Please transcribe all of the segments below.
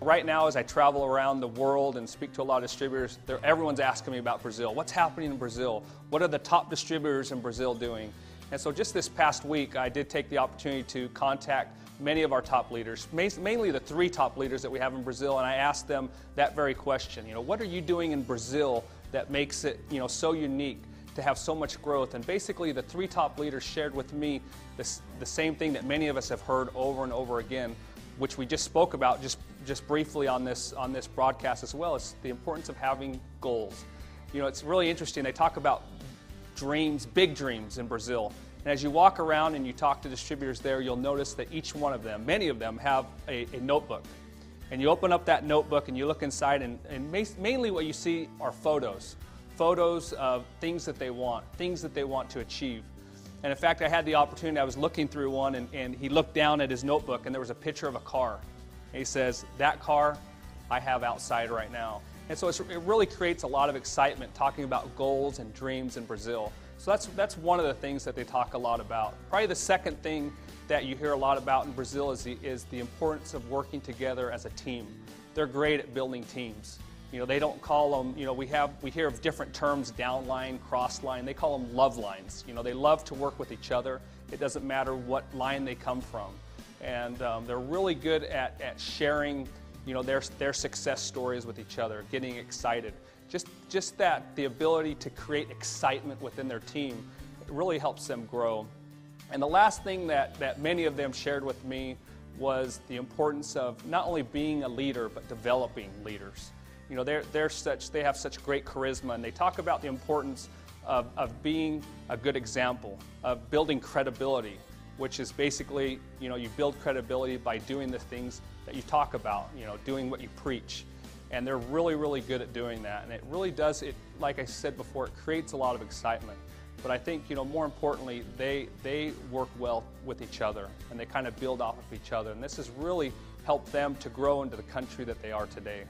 Right now, as I travel around the world and speak to a lot of distributors, everyone's asking me about Brazil. What's happening in Brazil? What are the top distributors in Brazil doing? And so just this past week, I did take the opportunity to contact many of our top leaders, mainly the 3 top leaders that we have in Brazil, and I asked them that very question. What are you doing in Brazil that makes it, so unique to have so much growth? And basically, the 3 top leaders shared with me the same thing that many of us have heard over and over again, which we just spoke about just briefly on this broadcast as well. It's the importance of having goals. It's really interesting. They talk about dreams, big dreams in Brazil. And as you walk around and you talk to distributors there, you'll notice that each one of them, many of them, have a notebook. And you open up that notebook and you look inside, and mainly what you see are photos of things that they want to achieve. And in fact, I had the opportunity, I was looking through one, and he looked down at his notebook, and there was a picture of a car. And he says, that car I have outside right now. And so it really creates a lot of excitement talking about goals and dreams in Brazil. So that's one of the things that they talk a lot about. Probably the second thing that you hear a lot about in Brazil is the importance of working together as a team. They're great at building teams. They don't call them, we hear of different terms, downline, cross line. They call them love lines. They love to work with each other. It doesn't matter what line they come from. And they're really good at sharing, their success stories with each other, getting excited. Just that, the ability to create excitement within their team, it really helps them grow. And the last thing that many of them shared with me was the importance of not only being a leader, but developing leaders. They have such great charisma, and they talk about the importance of being a good example, of building credibility, which is basically, you build credibility by doing the things that you talk about, doing what you preach. And they're really, really good at doing that. And it really does, like I said before, it creates a lot of excitement. But I think, more importantly, they work well with each other, and they kind of build off of each other. And this has really helped them to grow into the country that they are today.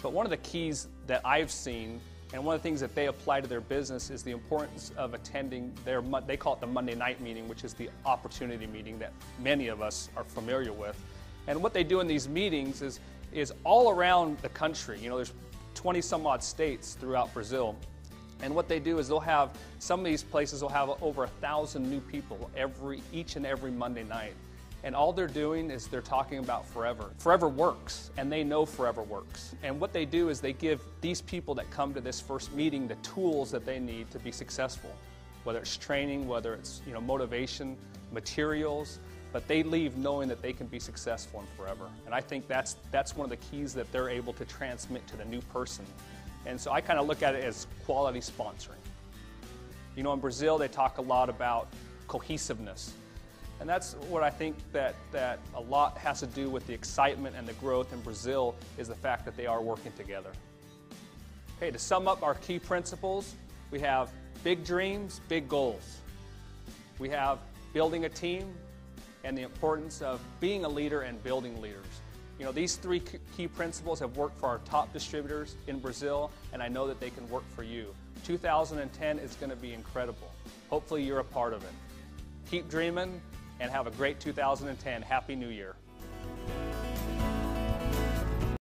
But one of the keys that I've seen, and one of the things that they apply to their business, is the importance of attending they call it the Monday night meeting, which is the opportunity meeting that many of us are familiar with. And what they do in these meetings is all around the country. There's 20 some odd states throughout Brazil. And what they do is some of these places will have over 1,000 new people each and every Monday night. And all they're doing is they're talking about forever. Forever works, and they know forever works. And what they do is they give these people that come to this first meeting the tools that they need to be successful, whether it's training, whether it's motivation, materials, but they leave knowing that they can be successful in forever. And I think that's one of the keys that they're able to transmit to the new person. And so I kind of look at it as quality sponsoring. In Brazil, they talk a lot about cohesiveness. And that's what I think that a lot has to do with the excitement and the growth in Brazil, is the fact that they are working together. Okay, to sum up our key principles, we have big dreams, big goals. We have building a team, and the importance of being a leader and building leaders. These 3 key principles have worked for our top distributors in Brazil, and I know that they can work for you. 2010 is going to be incredible. Hopefully you're a part of it. Keep dreaming, and have a great 2010. Happy New Year.